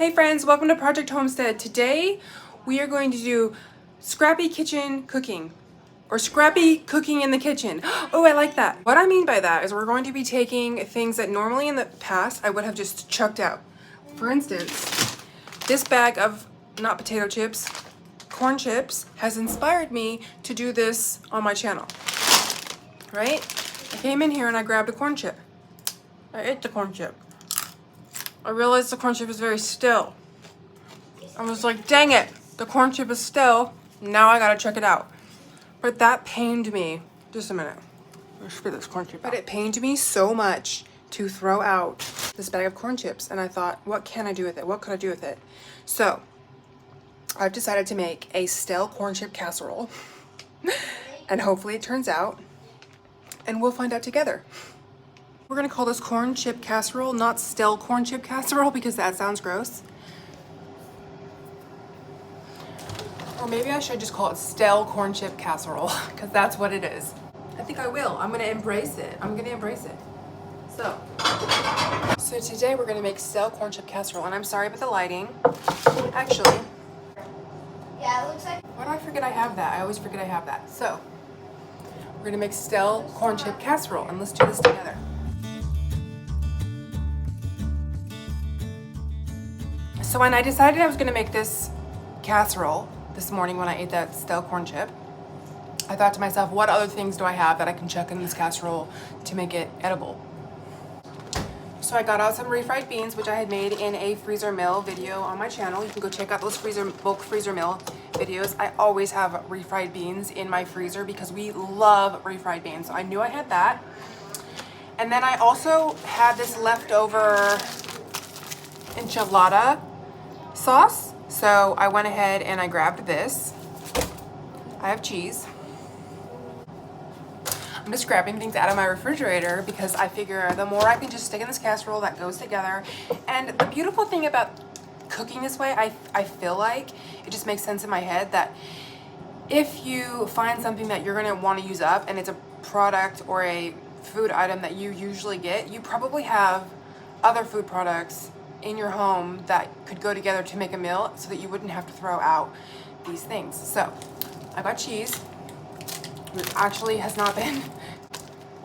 Hey friends, welcome to Project Homestead. Today we are going to do Scrappy kitchen cooking, or Scrappy cooking in the kitchen. Oh, I like that. What I mean by that is we're going to be taking things that normally in the past I would have just chucked out. For instance, this bag of not potato chips, corn chips has inspired me to do this on my channel, right? I came in here and I grabbed a corn chip. I ate the corn chip. I realized the corn chip is very still. I was like, dang it, the corn chip is still. Now I gotta check it out. But that pained me. Just a minute. Let's spit this corn chip out. But it pained me so much to throw out this bag of corn chips. And I thought, what can I do with it? What could I do with it? So I've decided to make a stale corn chip casserole. And hopefully it turns out. And we'll find out together. We're gonna call this corn chip casserole, not stale corn chip casserole, because that sounds gross. Or maybe I should just call it stale corn chip casserole, because that's what it is. I think I will. I'm gonna embrace it. So today we're gonna make stale corn chip casserole, and I'm sorry about the lighting. Actually, yeah, it looks like. why do I forget I have that? I always forget I have that. So we're gonna make stale corn chip casserole, and let's do this together. So when I decided I was gonna make this casserole this morning when I ate that stale corn chip, I thought to myself, what other things do I have that I can chuck in this casserole to make it edible? So I got out some refried beans, which I had made in a freezer mill video on my channel. You can go check out those bulk freezer mill videos. I always have refried beans in my freezer because we love refried beans. So I knew I had that. And then I also had this leftover enchilada sauce. So I went ahead and I grabbed this. I have cheese. I'm just grabbing things out of my refrigerator because I figure the more I can just stick in this casserole, that goes together. And the beautiful thing about cooking this way, I feel like it just makes sense in my head that if you find something that you're gonna want to use up and it's a product or a food item that you usually get, you probably have other food products in your home that could go together to make a meal so that you wouldn't have to throw out these things. So I got cheese, which actually has not been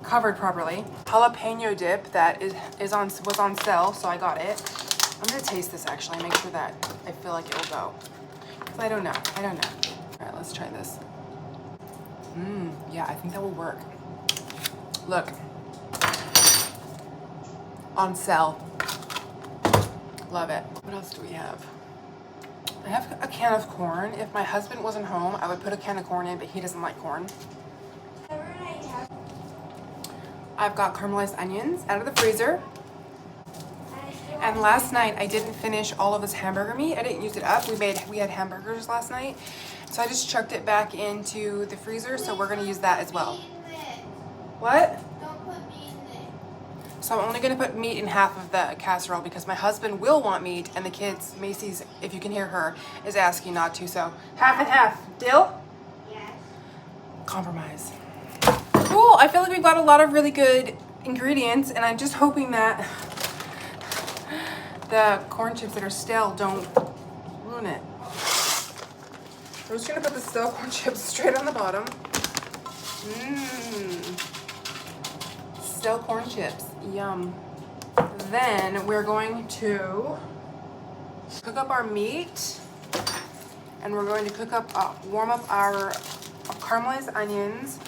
covered properly. Jalapeno dip that was on sale, so I got it. I'm gonna taste this actually, make sure that I feel like it'll go. Because I don't know. All right, let's try this. Yeah, I think that will work. Look, on sale. Love it. What else do we have? I have a can of corn. If my husband wasn't home, I would put a can of corn in, but he doesn't like corn. I've got caramelized onions out of the freezer. And last night I didn't finish all of this hamburger meat. I didn't use it up. We had hamburgers last night. So I just chucked it back into the freezer, so we're gonna use that as well. What? So I'm only gonna put meat in half of the casserole because my husband will want meat and the kids, Macy's, if you can hear her, is asking not to. So half and half. Deal? Yes. Compromise. Cool, I feel like we've got a lot of really good ingredients and I'm just hoping that the corn chips that are stale don't ruin it. I'm just gonna put the stale corn chips straight on the bottom. Stale corn chips. Yum. Then we're going to cook up our meat and we're going to warm up our caramelized onions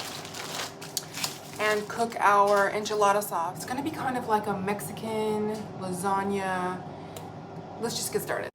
and cook our enchilada sauce. It's gonna be kind of like a Mexican lasagna. Let's just get started.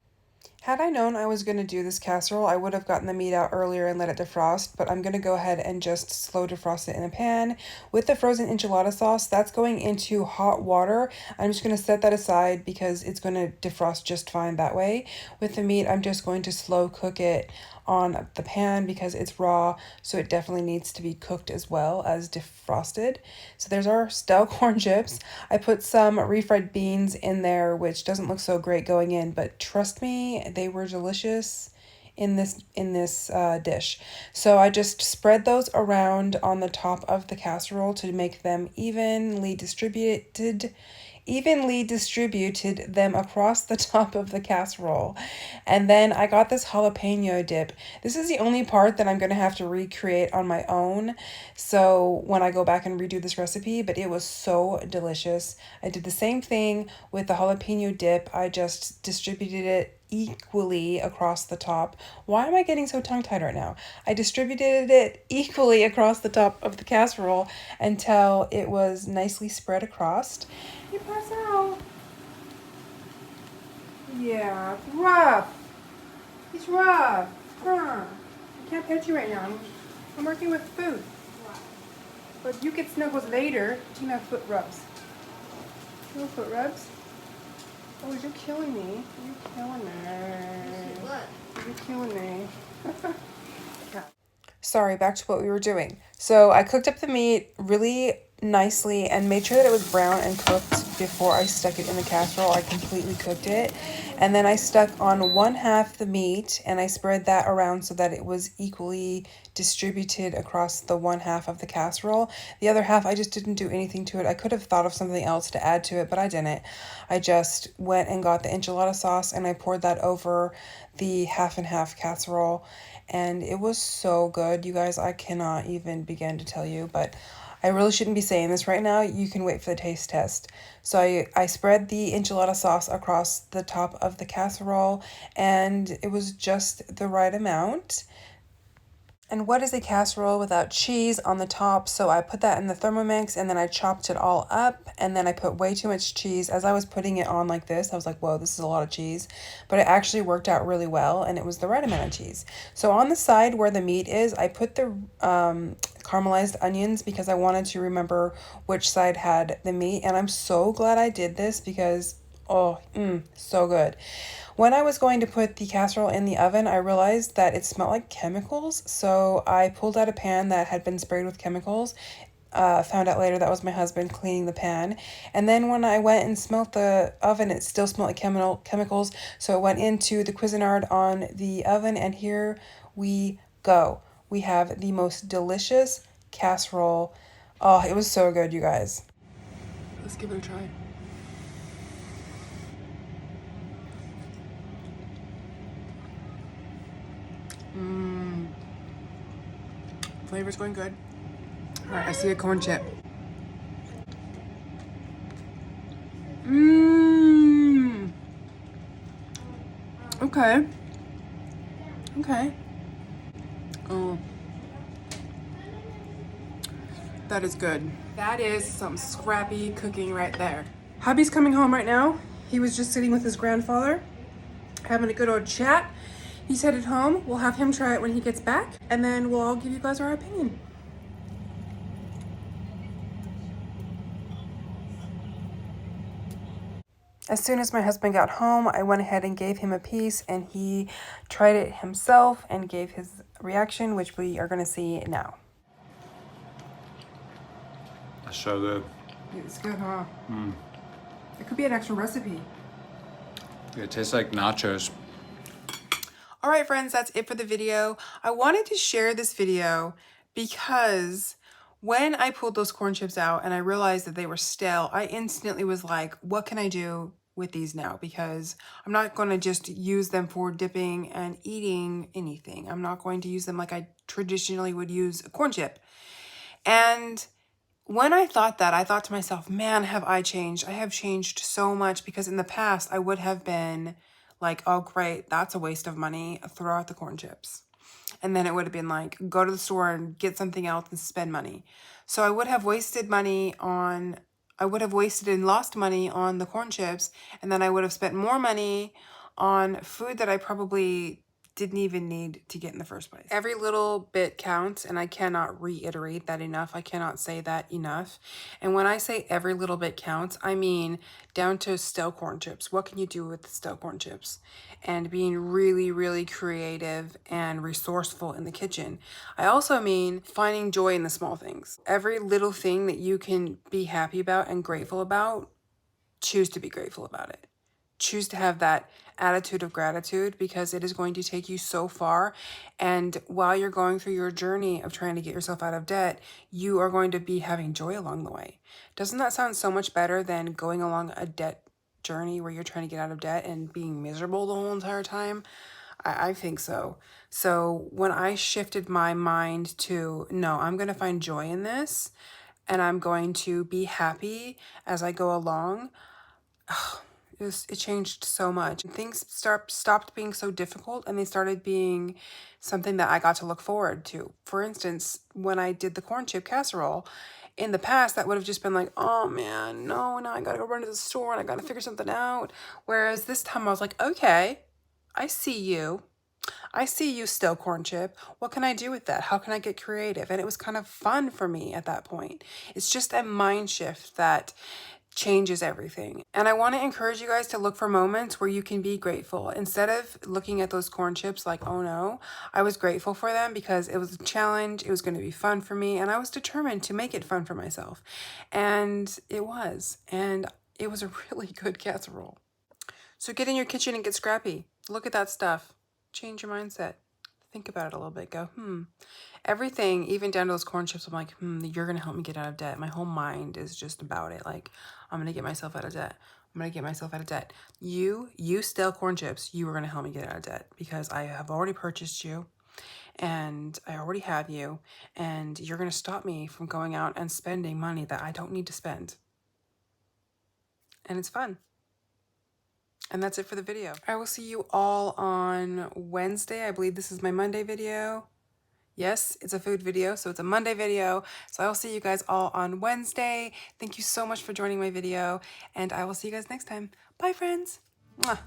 Had I known I was going to do this casserole, I would have gotten the meat out earlier and let it defrost, but I'm going to go ahead and just slow defrost it in a pan. With the frozen enchilada sauce, that's going into hot water. I'm just going to set that aside because it's going to defrost just fine that way. With the meat, I'm just going to slow cook it on the pan because it's raw, so it definitely needs to be cooked as well as defrosted. So there's our stale corn chips. I put some refried beans in there, which doesn't look so great going in, but trust me, they were delicious in this dish. So I just spread those around on the top of the casserole to make them evenly distributed evenly distributed them across the top of the casserole. And then I got this jalapeno dip. This is the only part that I'm going to have to recreate on my own. So when I go back and redo this recipe, but it was so delicious. I did the same thing with the jalapeno dip. I just distributed it equally across the top. Why am I getting so tongue-tied right now? I distributed it equally across the top of the casserole until it was nicely spread across. Hey, pass out. Yeah, it's rough. It's rough. Huh. I can't pet you right now. I'm working with food. But you get snuggles later. You have foot rubs. No foot rubs? Oh, you're killing me. You're killing me. What? You're killing me. Sorry, back to what we were doing. So I cooked up the meat really nicely and made sure that it was brown and cooked before I stuck it in the casserole. I completely cooked it. And then I stuck on one half the meat and I spread that around so that it was equally distributed across the one half of the casserole. The other half, I just didn't do anything to it. I could have thought of something else to add to it, but I didn't. I just went and got the enchilada sauce and I poured that over the half and half casserole. And it was so good, you guys. I cannot even begin to tell you, but I really shouldn't be saying this right now. You can wait for the taste test. So I spread the enchilada sauce across the top of the casserole, and it was just the right amount. And what is a casserole without cheese on the top? So I put that in the Thermomix and then I chopped it all up and then I put way too much cheese. As I was putting it on like this, I was like, whoa, this is a lot of cheese. But it actually worked out really well and it was the right amount of cheese. So on the side where the meat is, I put the caramelized onions because I wanted to remember which side had the meat. And I'm so glad I did this because, oh, so good. When I was going to put the casserole in the oven, I realized that it smelled like chemicals, so I pulled out a pan that had been sprayed with chemicals. Found out later that was my husband cleaning the pan. And then when I went and smelled the oven, it still smelled like chemicals, so I went into the Cuisinart on the oven, and here we go. We have the most delicious casserole. Oh, it was so good, you guys. Let's give it a try. Flavor's going good. All right, I see a corn chip. Okay. Okay. Oh. That is good. That is some scrappy cooking right there. Hubby's coming home right now. He was just sitting with his grandfather, having a good old chat. He's headed home. We'll have him try it when he gets back, and then we'll all give you guys our opinion. As soon as my husband got home, I went ahead and gave him a piece, and he tried it himself and gave his reaction, which we are going to see now. That's so good. It's good, huh? It could be an extra recipe. It tastes like nachos. All right, friends, that's it for the video. I wanted to share this video because when I pulled those corn chips out and I realized that they were stale, I instantly was like, what can I do with these now? Because I'm not going to just use them for dipping and eating anything. I'm not going to use them like I traditionally would use a corn chip. And when I thought that, I thought to myself, man, have I changed? I have changed so much, because in the past I would have been like, oh, great, that's a waste of money. Throw out the corn chips. And then it would have been like, go to the store and get something else and spend money. So I would have wasted and lost money on the corn chips. And then I would have spent more money on food that I probably didn't even need to get in the first place. Every little bit counts, and I cannot reiterate that enough. I cannot say that enough. And when I say every little bit counts, I mean down to stale corn chips. What can you do with stale corn chips? And being really, really creative and resourceful in the kitchen. I also mean finding joy in the small things. Every little thing that you can be happy about and grateful about, choose to be grateful about it. Choose to have that attitude of gratitude, because it is going to take you so far. And while you're going through your journey of trying to get yourself out of debt, you are going to be having joy along the way. Doesn't that sound so much better than going along a debt journey where you're trying to get out of debt and being miserable the whole entire time? I think so. So when I shifted my mind to, no, I'm going to find joy in this and I'm going to be happy as I go along, it changed so much. Things stopped being so difficult and they started being something that I got to look forward to. For instance, when I did the corn chip casserole, in the past, that would have just been like, oh man, no, now I gotta go run to the store and I gotta figure something out. Whereas this time I was like, okay, I see you. I see you still, corn chip. What can I do with that? How can I get creative? And it was kind of fun for me at that point. It's just a mind shift that changes everything. And I want to encourage you guys to look for moments where you can be grateful. Instead of looking at those corn chips like, oh no, I was grateful for them because it was a challenge. It was going to be fun for me. And I was determined to make it fun for myself. And it was. And it was a really good casserole. So get in your kitchen and get scrappy. Look at that stuff. Change your mindset. Think about it a little bit. Go, everything, even down to those corn chips, I'm like, you're going to help me get out of debt. My whole mind is just about it. Like, I'm going to get myself out of debt. I'm going to get myself out of debt. You stale corn chips, you are going to help me get out of debt because I have already purchased you and I already have you, and you're going to stop me from going out and spending money that I don't need to spend. And it's fun. And that's it for the video. I will see you all on Wednesday. I believe this is my Monday video. Yes, it's a food video, so it's a Monday video. So I will see you guys all on Wednesday. Thank you so much for joining my video, and I will see you guys next time. Bye, friends. Mwah.